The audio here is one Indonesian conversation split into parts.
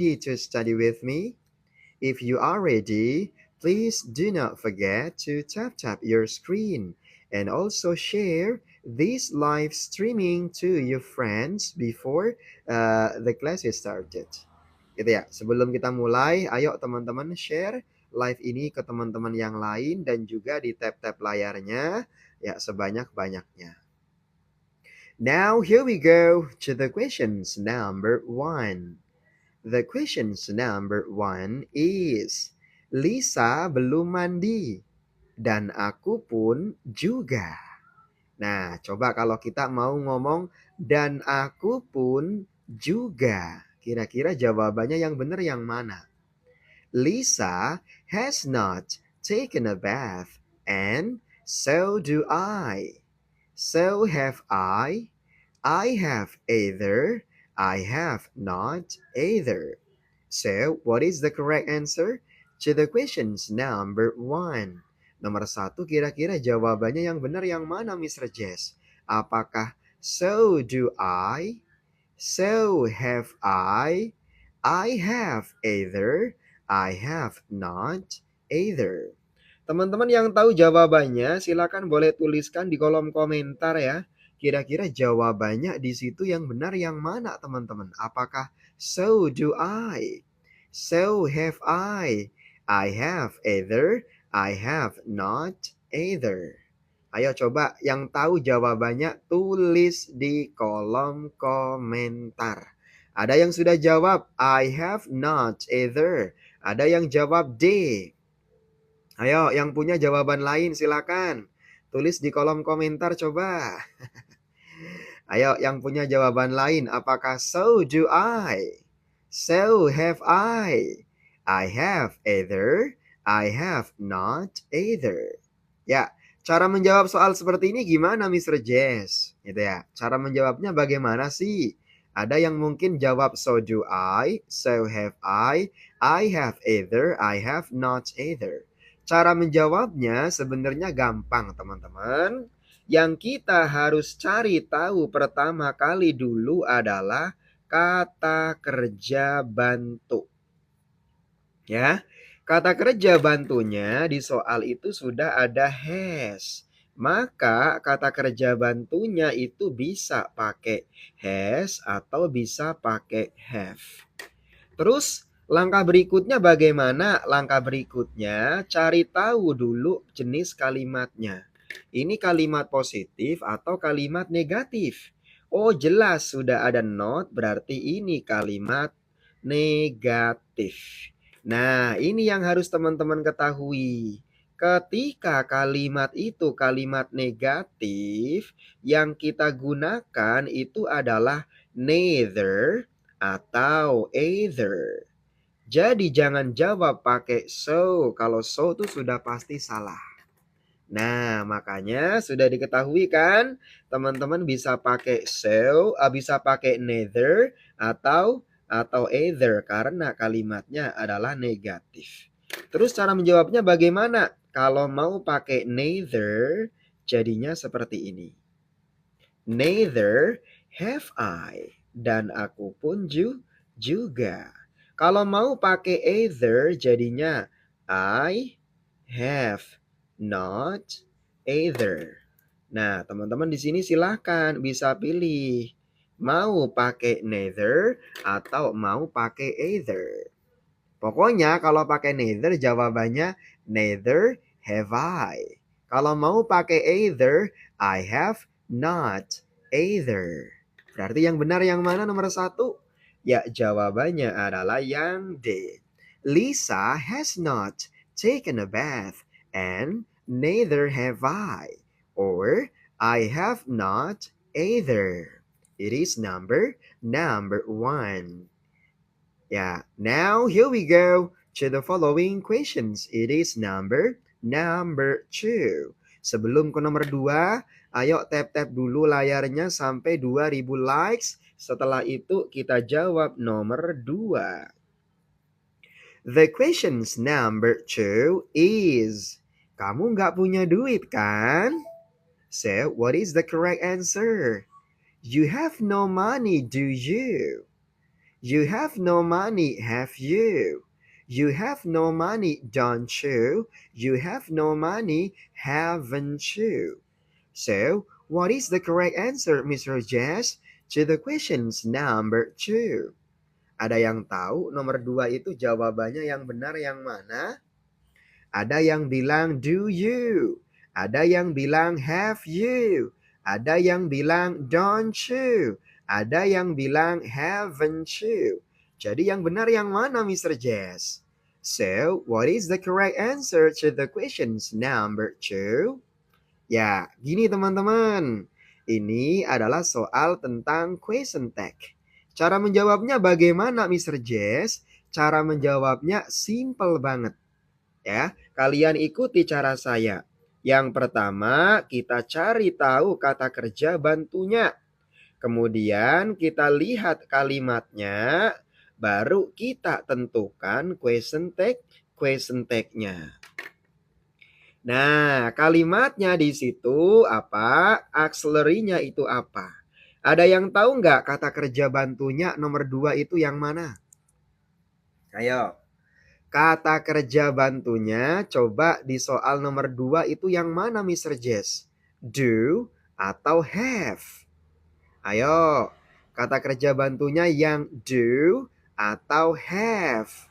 to study with me? If you are ready, please do not forget to tap your screen and also share this live streaming to your friends before the class is started. Gitu ya. Sebelum kita mulai, ayo teman-teman share live ini ke teman-teman yang lain dan juga di tap layarnya ya sebanyak-banyaknya. Now here we go to the questions number 1. The questions number 1 is, Lisa belum mandi dan aku pun juga. Nah, coba kalau kita mau ngomong dan aku pun juga. Kira-kira jawabannya yang benar yang mana? Lisa has not taken a bath and so do I. So have I. I have either. I have not either. So, what is the correct answer to the questions number 1? Nomor 1, kira-kira jawabannya yang benar yang mana, Mr. Jess? Apakah so do I? So have I have either. I have not either. Teman-teman yang tahu jawabannya, silakan boleh tuliskan di kolom komentar ya. Kira-kira jawabannya di situ yang benar yang mana, teman-teman? Apakah so do I? So have I have either. I have not either. Ayo coba yang tahu jawabannya tulis di kolom komentar. Ada yang sudah jawab I have not either. Ada yang jawab D. Ayo, yang punya jawaban lain silakan. Tulis di kolom komentar coba. Ayo, yang punya jawaban lain. Apakah so do I? So have I. I have either. I have not either. Ya, cara menjawab soal seperti ini gimana, Mr. Jess? Gitu ya. Cara menjawabnya bagaimana sih? Ada yang mungkin jawab so do I, so have I have either, I have not either. Cara menjawabnya sebenarnya gampang, teman-teman. Yang kita harus cari tahu pertama kali dulu adalah kata kerja bantu. Ya, kata kerja bantunya di soal itu sudah ada has. Maka kata kerja bantunya itu bisa pakai has atau bisa pakai have. Terus langkah berikutnya bagaimana? Langkah berikutnya cari tahu dulu jenis kalimatnya. Ini kalimat positif atau kalimat negatif? Oh jelas sudah ada not berarti ini kalimat negatif. Nah ini yang harus teman-teman ketahui. Ketika kalimat itu kalimat negatif, yang kita gunakan itu adalah neither atau either. Jadi jangan jawab pakai so. Kalau so itu sudah pasti salah. Nah, makanya sudah diketahui kan? Teman-teman bisa pakai so, bisa pakai neither atau either karena kalimatnya adalah negatif. Terus cara menjawabnya bagaimana? Kalau mau pakai neither, jadinya seperti ini. Neither have I. Dan aku pun juga. Kalau mau pakai either, jadinya I have not either. Nah, teman-teman di sini silahkan bisa pilih. Mau pakai neither atau mau pakai either. Pokoknya kalau pakai neither jawabannya neither have I. Kalau mau pakai either, I have not either. Berarti yang benar yang mana nomor 1? Ya jawabannya adalah yang D. Lisa has not taken a bath and neither have I. Or I have not either. It is number 1. Yeah, now here we go to the following questions. It is number 2. Sebelum ke nomor 2, ayo tap dulu layarnya sampai 2000 likes. Setelah itu kita jawab nomor 2. The questions number 2 is, kamu nggak punya duit kan? So, what is the correct answer? You have no money, do you? You have no money, have you? You have no money, don't you? You have no money, haven't you? So, what is the correct answer, Mr. Jazz, to the questions number 2? Ada yang tahu nomor 2 itu jawabannya yang benar yang mana? Ada yang bilang do you. Ada yang bilang have you. Ada yang bilang don't you. Ada yang bilang haven't you. Jadi yang benar yang mana, Mr. Jazz? So, what is the correct answer to the questions number 2? Ya, gini teman-teman. Ini adalah soal tentang question tag. Cara menjawabnya bagaimana, Mr. Jazz? Cara menjawabnya simple banget. Ya, kalian ikuti cara saya. Yang pertama, kita cari tahu kata kerja bantunya. Kemudian kita lihat kalimatnya, baru kita tentukan question tag-nya. Nah, kalimatnya di situ apa? Auxiliary-nya itu apa? Ada yang tahu nggak kata kerja bantunya nomor 2 itu yang mana? Ayo. Kata kerja bantunya coba di soal nomor 2 itu yang mana, Mr. Jess? Do atau have? Ayo, kata kerja bantunya yang do atau have?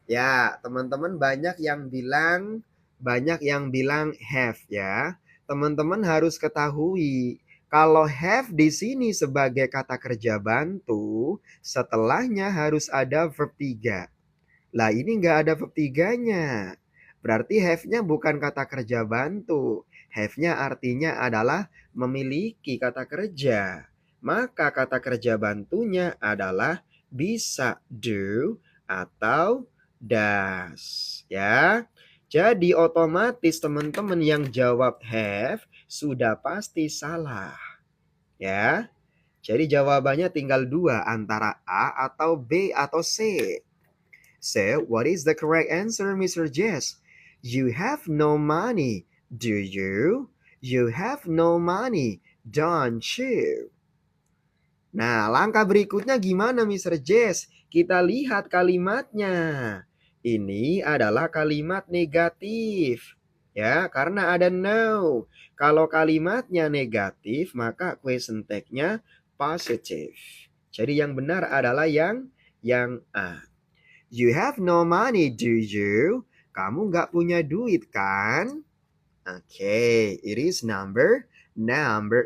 Ya, teman-teman banyak yang bilang have ya. Teman-teman harus ketahui kalau have di sini sebagai kata kerja bantu, setelahnya harus ada verb 3. Lah ini nggak ada verb 3-nya. Berarti have-nya bukan kata kerja bantu. Have-nya artinya adalah memiliki kata kerja. Maka kata kerja bantunya adalah bisa do atau does. Ya. Jadi otomatis teman-teman yang jawab have sudah pasti salah. Ya. Jadi jawabannya tinggal 2 antara A atau B atau C. So, what is the correct answer, Mr. Jess? You have no money, do you? You have no money, don't you? Nah, langkah berikutnya gimana, Mr. Jess? Kita lihat kalimatnya. Ini adalah kalimat negatif. Ya, karena ada no. Kalau kalimatnya negatif, maka question tag-nya positive. Jadi yang benar adalah yang A. You have no money, do you? Kamu nggak punya duit kan? Okay, it is number 2.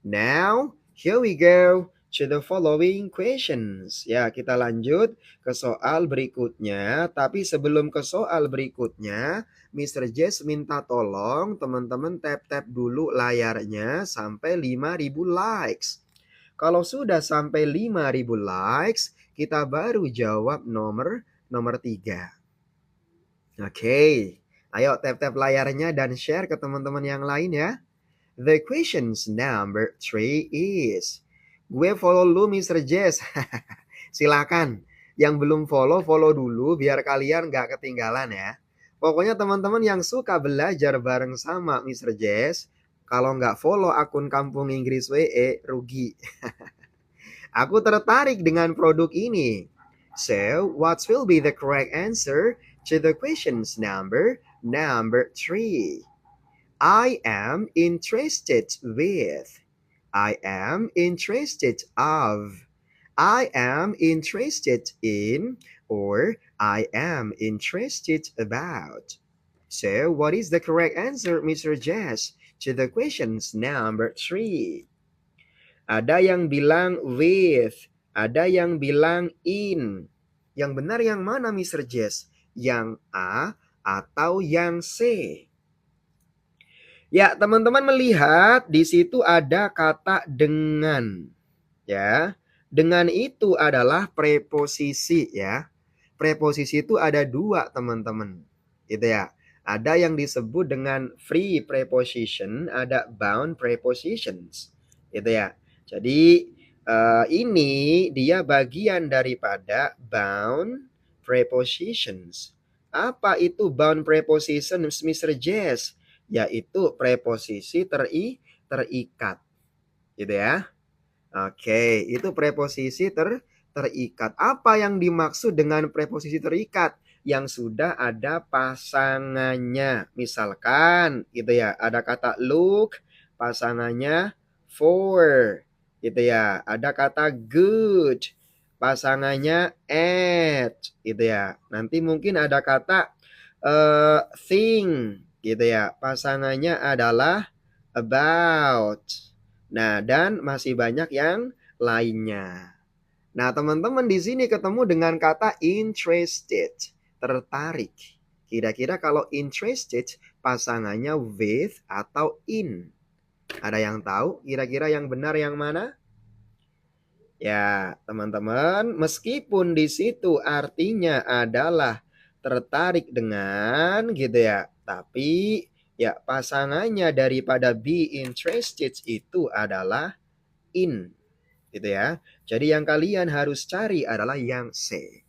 Now, here we go to the following questions. Ya, kita lanjut ke soal berikutnya. Tapi sebelum ke soal berikutnya, Mr. Jess minta tolong teman-teman tap-tap dulu layarnya sampai 5.000 likes. Kalau sudah sampai 5.000 likes, kita baru jawab nomor 3. Oke, ayo tap-tap layarnya dan share ke teman-teman yang lain ya. The questions number 3 is, gue follow lu Mr. Jess. Silakan, yang belum follow, follow dulu biar kalian gak ketinggalan ya. Pokoknya teman-teman yang suka belajar bareng sama Mr. Jess, kalau nggak follow akun Kampung Inggris WE, rugi. Aku tertarik dengan produk ini. So, what will be the correct answer to the questions number 3? I am interested with. I am interested of. I am interested in, or I am interested about. So, what is the correct answer, Mr. Jess, to the questions number 3? Ada yang bilang with, ada yang bilang in. Yang benar yang mana, Mr. Jess? Yang A atau yang C? Ya, teman-teman melihat di situ ada kata dengan. Ya. Dengan itu adalah preposisi ya. Preposisi itu ada 2, teman-teman. Gitu ya. Ada yang disebut dengan free preposition, ada bound prepositions. Gitu ya. Jadi ini dia bagian daripada bound prepositions. Apa itu bound prepositions, Mr. Jess? Yaitu preposisi terikat. Gitu ya. Oke, itu preposisi terikat. Apa yang dimaksud dengan preposisi terikat? Yang sudah ada pasangannya. Misalkan gitu ya, ada kata look, pasangannya for. Gitu ya. Ada kata good, pasangannya at. Gitu ya. Nanti mungkin ada kata thing. Gitu ya. Pasangannya adalah about. Nah, dan masih banyak yang lainnya. Nah, teman-teman di sini ketemu dengan kata interested, tertarik. Kira-kira kalau interested pasangannya with atau in? Ada yang tahu kira-kira yang benar yang mana? Ya, teman-teman, meskipun di situ artinya adalah tertarik dengan gitu ya, tapi ya pasangannya daripada be interested itu adalah in gitu ya. Jadi yang kalian harus cari adalah yang C.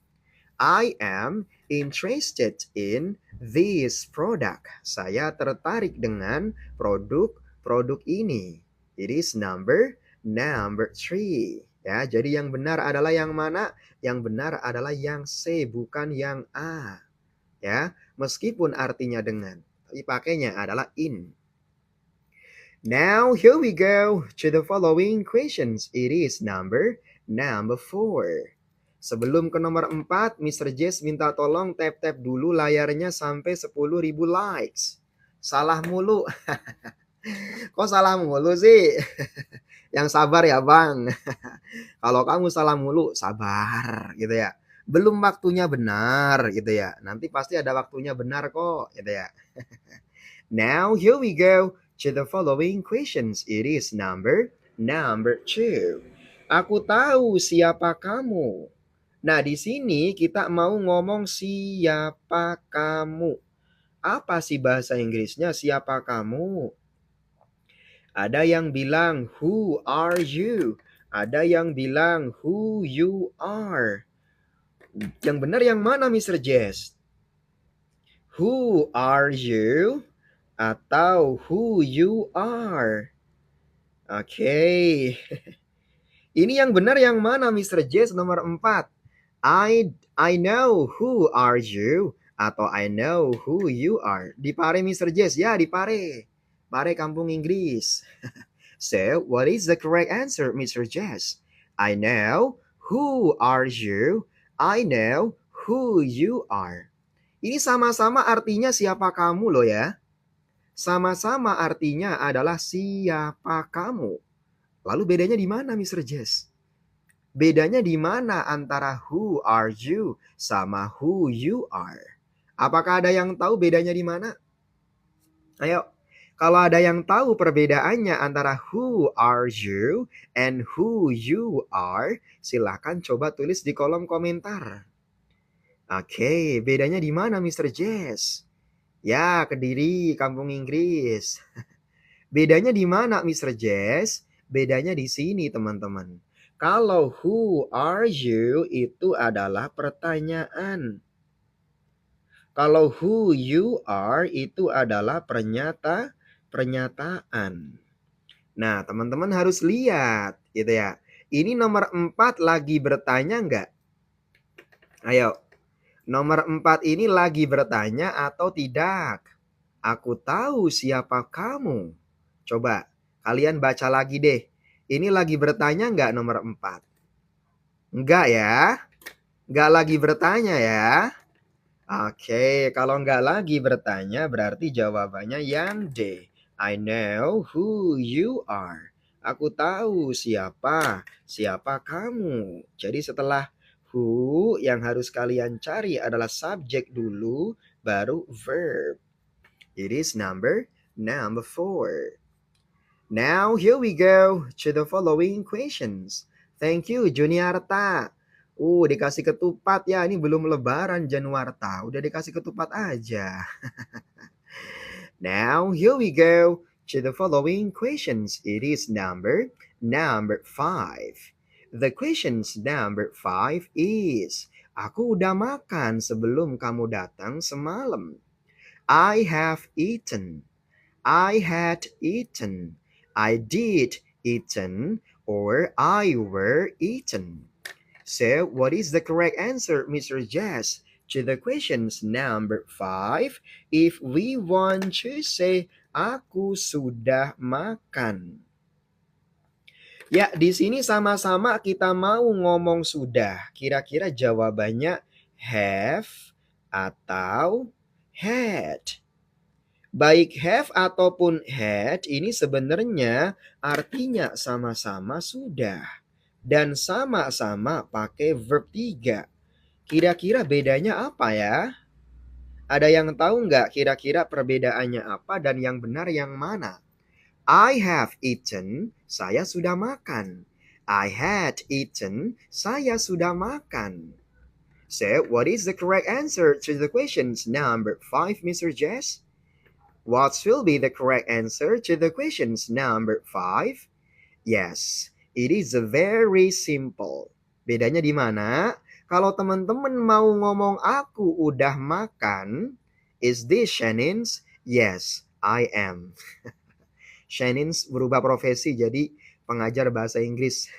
I am interested in this product. Saya tertarik dengan produk ini. It is number 3. Ya, jadi yang benar adalah yang mana? Yang benar adalah yang C, bukan yang A. Ya, meskipun artinya dengan, tapi pakainya adalah in. Now here we go to the following questions. It is number 4. Sebelum ke nomor 4, Mr. Jess minta tolong tap-tap dulu layarnya sampai 10.000 likes. Salah mulu. Kok salah mulu sih? Yang sabar ya bang. Kalau kamu salah mulu, sabar gitu ya. Belum waktunya benar gitu ya. Nanti pasti ada waktunya benar kok gitu ya. Now here we go to the following questions. It is number 2. Aku tahu siapa kamu. Nah, di sini kita mau ngomong siapa kamu. Apa sih bahasa Inggrisnya siapa kamu? Ada yang bilang who are you? Ada yang bilang who you are. Yang benar yang mana Mr. Jess? Who are you? Atau who you are? Oke. Ini yang benar yang mana Mr. Jess nomor 4? I know who are you atau I know who you are. Di Pare Mr. Jess ya, di Pare. Pare kampung Inggris. So, what is the correct answer Mr. Jess? I know who are you. I know who you are. Ini sama-sama artinya siapa kamu loh ya. Sama-sama artinya adalah siapa kamu. Lalu bedanya di mana Mr. Jess? Bedanya di mana antara who are you sama who you are? Apakah ada yang tahu bedanya di mana? Ayo, kalau ada yang tahu perbedaannya antara who are you and who you are, silahkan coba tulis di kolom komentar. Oke, bedanya di mana Mr. Jess? Ya, Kediri, kampung Inggris. Bedanya di mana Mr. Jess? Bedanya di sini teman-teman. Kalau who are you itu adalah pertanyaan. Kalau who you are itu adalah pernyataan. Nah, teman-teman harus lihat gitu ya. Ini nomor 4 lagi bertanya enggak? Ayo. Nomor 4 ini lagi bertanya atau tidak? Aku tahu siapa kamu. Coba kalian baca lagi deh. Ini lagi bertanya enggak nomor 4? Enggak ya? Enggak lagi bertanya ya? Oke, kalau enggak lagi bertanya berarti jawabannya yang D. I know who you are. Aku tahu siapa kamu. Jadi setelah who yang harus kalian cari adalah subjek dulu, baru verb. It is number 4. Now here we go to the following questions. Thank you Juniarta. Dikasih ketupat ya. Ini belum lebaran Januarta. Udah dikasih ketupat aja. Now here we go to the following questions. It is number 5. The questions number 5 is, aku udah makan sebelum kamu datang semalam. I have eaten. I had eaten. I did eaten or I were eaten. So, what is the correct answer, Mr. Jazz, to the questions number 5? If we want to say, aku sudah makan. Ya, di sini sama-sama kita mau ngomong sudah. Kira-kira jawabannya have atau had. Baik have ataupun had ini sebenarnya artinya sama-sama sudah. Dan sama-sama pakai verb 3. Kira-kira bedanya apa ya? Ada yang tahu nggak kira-kira perbedaannya apa dan yang benar yang mana? I have eaten, saya sudah makan. I had eaten, saya sudah makan. So, what is the correct answer to the questions number 5, Mr. Jess? What will be the correct answer to the questions number 5? Yes, it is very simple. Bedanya di mana? Kalau teman-teman mau ngomong aku udah makan, is this Shannon's? Yes, I am. Shannon's berubah profesi jadi pengajar bahasa Inggris.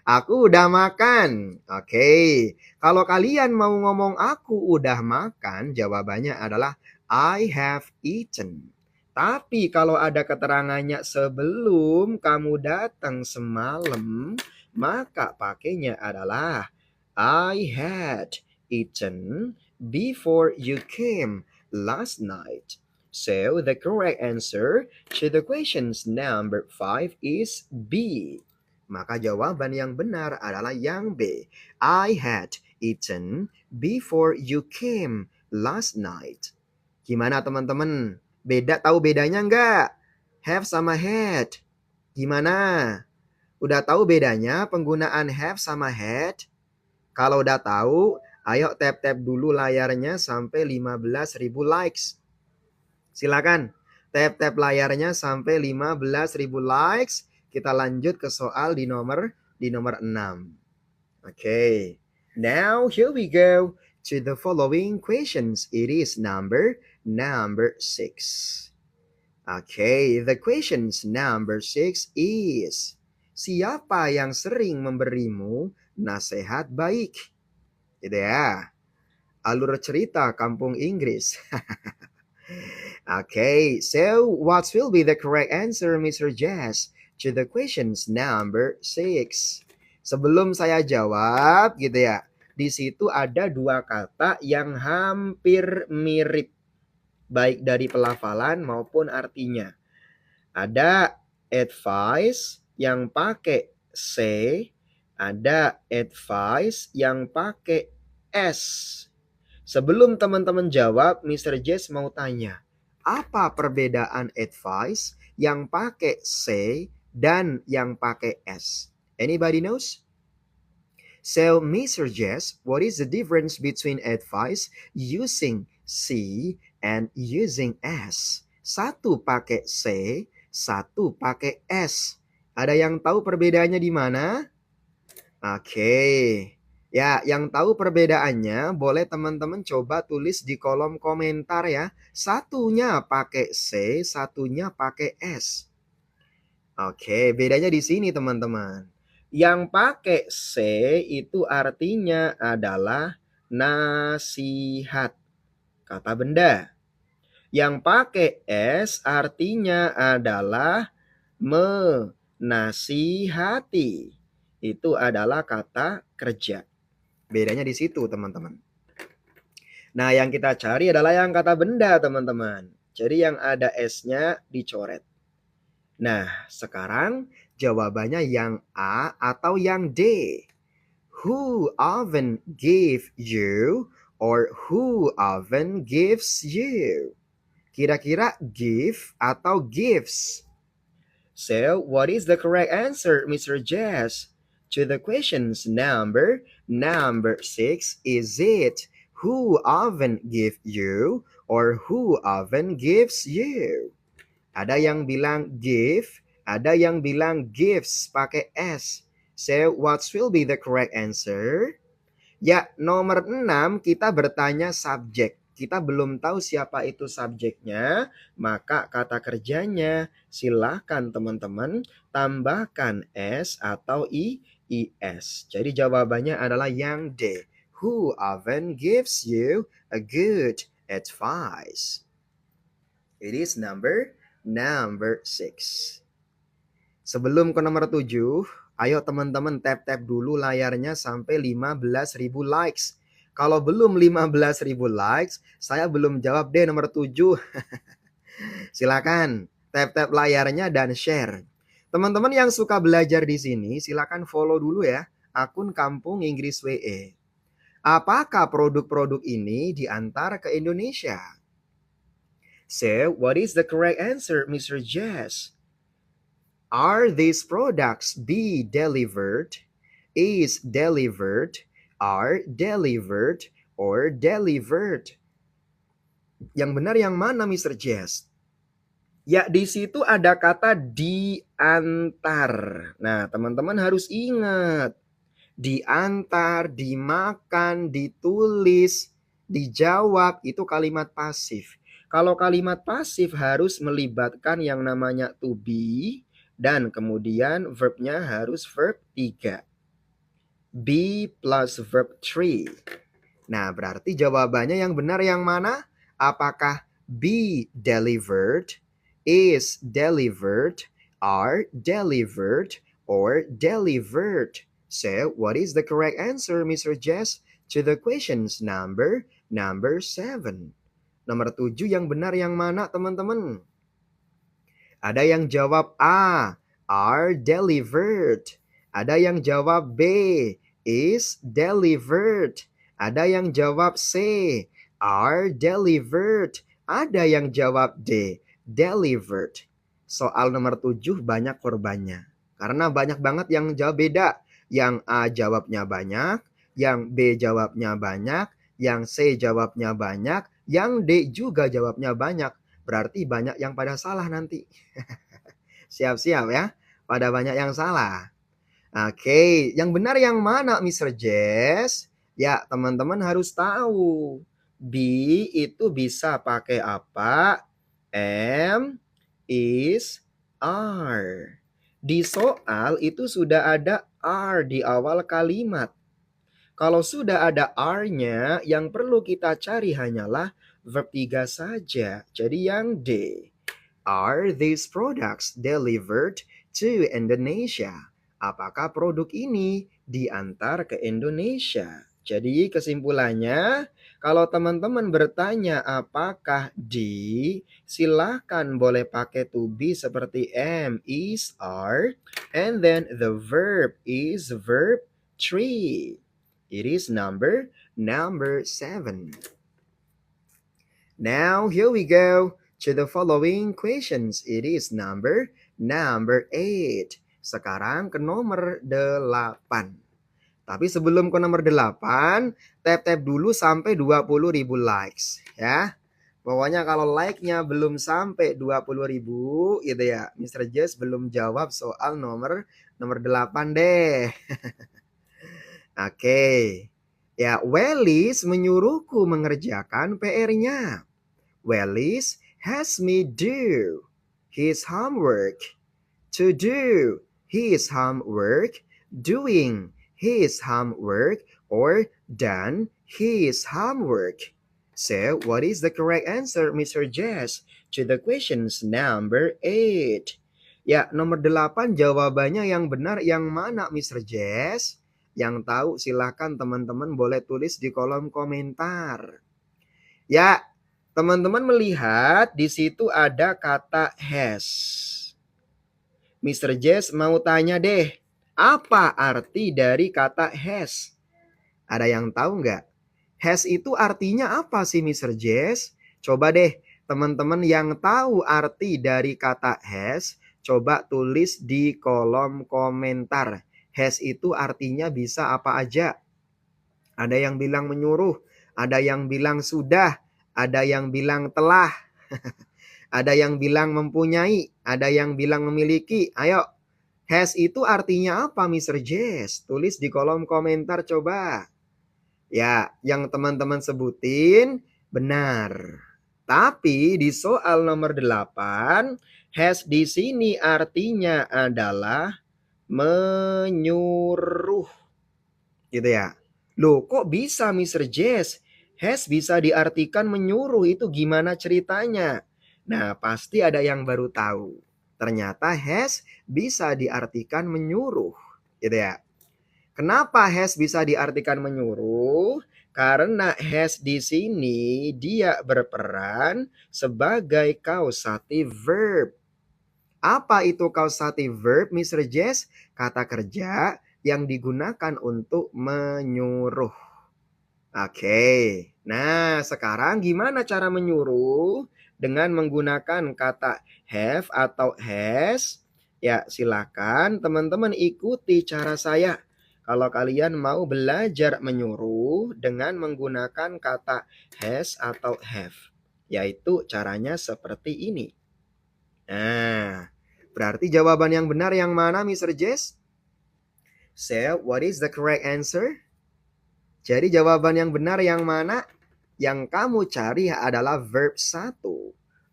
Aku udah makan. Oke. Kalau kalian mau ngomong aku udah makan, jawabannya adalah I have eaten. Tapi kalau ada keterangannya sebelum kamu datang semalam, maka pakainya adalah I had eaten before you came last night. So the correct answer to the questions number 5 is B. Maka jawaban yang benar adalah yang B. I had eaten before you came last night. Gimana teman-teman? Tahu bedanya nggak? Have sama had. Gimana? Udah tahu bedanya penggunaan have sama had? Kalau udah tahu, ayo tap-tap dulu layarnya sampai 15.000 likes. Silakan tap-tap layarnya sampai 15.000 likes. Kita lanjut ke soal di nomor 6. Okay. Now here we go to the following questions. It is number 6. Okay, the questions number 6 is, siapa yang sering memberimu nasihat baik? Gitu ya. Alur cerita kampung Inggris. Okay, so what will be the correct answer, Mr. Jazz, to the questions number 6? Sebelum saya jawab, gitu ya, di situ ada dua kata yang hampir mirip, baik dari pelafalan maupun artinya. Ada advice yang pakai say, ada advice yang pakai s. Sebelum teman-teman jawab, Mr. Jess mau tanya, apa perbedaan advice yang pakai say dan yang pakai s? Anybody knows? So, Mr. Jess, what is the difference between advice using C and using S? Satu pakai C, satu pakai S. Ada yang tahu perbedaannya di mana? Oke. Ya, yang tahu perbedaannya boleh teman-teman coba tulis di kolom komentar ya. Satunya pakai C, satunya pakai S. Oke, bedanya di sini teman-teman. Yang pakai C itu artinya adalah nasihat, kata benda. Yang pakai S artinya adalah menasihati. Itu adalah kata kerja. Bedanya di situ teman-teman. Nah, yang kita cari adalah yang kata benda teman-teman. Jadi yang ada S-nya dicoret. Nah, sekarang jawabannya yang A atau yang D. Who often gave you or who often gives you? Kira-kira give atau gives? So, what is the correct answer, Mr. Jess? To the questions number 6, is it who often give you or who often gives you? Ada yang bilang give, ada yang bilang gives pakai S. So, what will be the correct answer? Ya, nomor 6 kita bertanya subjek. kita belum tahu siapa itu subjeknya, maka kata kerjanya silahkan teman-teman tambahkan s atau is. Jadi jawabannya adalah yang D. Who often gives you a good advice? It is number 6. Sebelum ke nomor 7, ayo teman-teman tap-tap dulu layarnya sampai 15.000 likes. Kalau belum 15.000 likes, saya belum jawab deh nomor 7. Silakan tap-tap layarnya dan share. Teman-teman yang suka belajar di sini, silakan follow dulu ya akun Kampung Inggris WE. Apakah produk-produk ini diantar ke Indonesia? So, what is the correct answer, Mr. Jess? Are these products be delivered, is delivered, are delivered, or delivered? Yang benar yang mana, Mr. Jess? Ya, di situ ada kata diantar. Nah, teman-teman harus ingat. Diantar, dimakan, ditulis, dijawab, itu kalimat pasif. Kalau kalimat pasif harus melibatkan yang namanya to be, dan kemudian verbnya harus verb 3. Be plus verb 3. Nah, berarti jawabannya yang benar yang mana? Apakah be delivered, is delivered, are delivered, or delivered? So, what is the correct answer, Mr. Jess, to the questions number 7? Nomor 7 yang benar yang mana, teman-teman? Ada yang jawab A, are delivered. Ada yang jawab B, is delivered. Ada yang jawab C, are delivered. Ada yang jawab D, delivered. Soal nomor 7 banyak korbannya. Karena banyak banget yang jawab beda. Yang A jawabnya banyak, yang B jawabnya banyak, yang C jawabnya banyak, yang D juga jawabnya banyak. Berarti banyak yang pada salah nanti. Siap-siap ya. Pada banyak yang salah. Oke, yang benar yang mana, Mr. Jess? Ya, teman-teman harus tahu. Be itu bisa pakai apa? Am, is, are. Di soal itu sudah ada are di awal kalimat. Kalau sudah ada are-nya, yang perlu kita cari hanyalah verb 3 saja. Jadi yang D. Are these products delivered to Indonesia? Apakah produk ini diantar ke Indonesia? Jadi kesimpulannya, kalau teman-teman bertanya apakah di, silahkan boleh pakai to be seperti am, is, are, and then the verb is verb 3. It is number 7. Now here we go to the following questions. It is number 8. Sekarang ke nomor 8. Tapi sebelum ke nomor 8, tap-tap dulu sampai 20.000 likes ya. Pokoknya kalau like-nya belum sampai 20.000 gitu ya, Mr. Jess belum jawab soal nomor 8 deh. Oke. Ya, Welis menyuruhku mengerjakan PR-nya. Welis has me do his homework. To do his homework, doing his homework, or done his homework. So, what is the correct answer, Mr. Jess, to the questions number 8? Ya, nomor 8 jawabannya yang benar yang mana, Mr. Jess? Yang tahu silahkan teman-teman boleh tulis di kolom komentar. Ya, teman-teman melihat di situ ada kata has. Mr. Jess mau tanya deh, apa arti dari kata has? Ada yang tahu nggak? Has itu artinya apa sih, Mr. Jess? Coba deh, teman-teman yang tahu arti dari kata has, coba tulis di kolom komentar. Has itu artinya bisa apa aja? Ada yang bilang menyuruh, ada yang bilang sudah, ada yang bilang telah, ada yang bilang mempunyai, ada yang bilang memiliki. Ayo, has itu artinya apa, Mr. Jess? Tulis di kolom komentar coba. Ya, yang teman-teman sebutin Benar. Tapi di soal nomor 8, has di sini artinya adalah menyuruh. Gitu ya. Loh, kok bisa Mr. Jess? Has bisa diartikan menyuruh, itu gimana ceritanya? Nah, pasti ada yang baru tahu. Ternyata has bisa diartikan menyuruh. Gitu ya. Kenapa has bisa diartikan menyuruh? Karena has di sini dia berperan sebagai causative verb. Apa itu causative verb, Mr. Jess? Kata kerja yang digunakan untuk menyuruh. Oke. Nah, sekarang gimana cara menyuruh? Dengan menggunakan kata have atau has. Ya, silakan teman-teman ikuti cara saya. Kalau kalian mau belajar menyuruh dengan menggunakan kata has atau have. Yaitu caranya seperti ini. Nah, berarti jawaban yang benar yang mana, Mr. Jess? So, what is the correct answer? Jadi jawaban yang benar yang mana? Yang kamu cari adalah verb 1.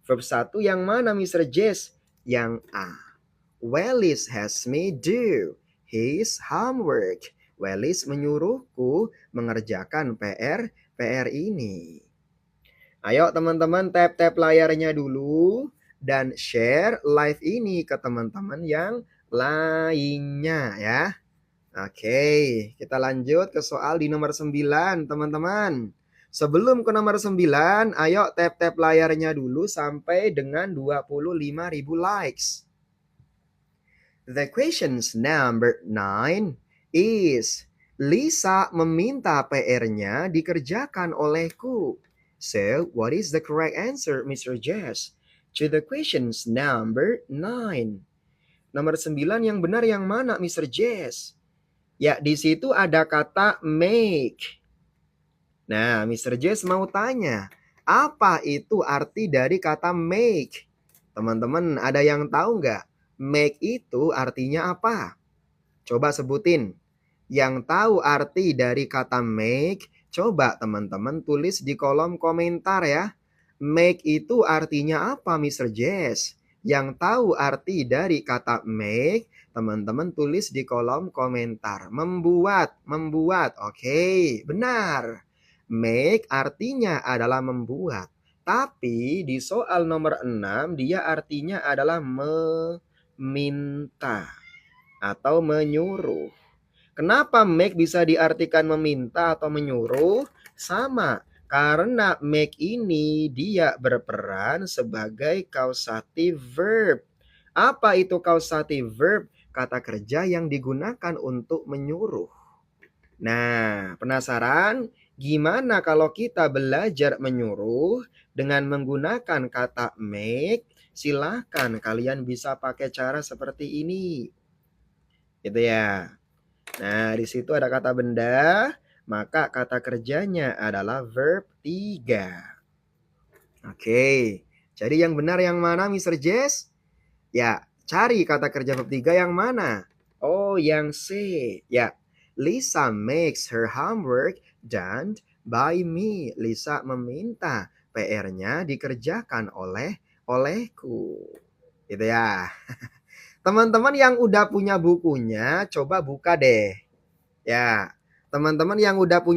Verb 1 yang mana, Mr. Jess? Yang A. Wallace has me do his homework. Wallace menyuruhku mengerjakan PR ini. Ayo teman-teman tap-tap layarnya dulu dan share live ini ke teman-teman yang lainnya ya. Oke, kita lanjut ke soal di nomor 9, teman-teman. Sebelum ke nomor 9, ayo tap-tap layarnya dulu sampai dengan 25.000 likes. The questions number 9 is, Lisa meminta PR-nya dikerjakan olehku. So, what is the correct answer, Mr. Jess? To the questions number 9. Nomor 9 yang benar yang mana, Mr. Jess? Ya, di situ ada kata make. Nah, Mr. Jess mau tanya, apa itu arti dari kata make? Teman-teman, ada yang tahu nggak? Make itu artinya apa? Coba sebutin. Yang tahu arti dari kata make, coba teman-teman tulis di kolom komentar ya. Make itu artinya apa, Mr. Jess? Yang tahu arti dari kata make, teman-teman tulis di kolom komentar. Membuat, membuat. Oke, benar. Make artinya adalah membuat. Tapi di soal nomor 6 dia artinya adalah meminta atau menyuruh. Kenapa make bisa diartikan meminta atau menyuruh? Sama, karena make ini dia berperan sebagai causative verb. Apa itu causative verb? Kata kerja yang digunakan untuk menyuruh. Nah, penasaran? Gimana kalau kita belajar menyuruh dengan menggunakan kata make? Silahkan kalian bisa pakai cara seperti ini. Gitu ya. Nah, di situ ada kata benda, maka kata kerjanya adalah verb 3. Oke, jadi yang benar yang mana, Mr. Jess? Ya, cari kata kerja verb 3 yang mana? Oh, yang C. Ya, Lisa makes her homework done by me. Lisa meminta PR-nya dikerjakan olehku. Gitu ya. Teman-teman yang udah punya bukunya, coba buka deh. Ya, teman-teman yang udah punya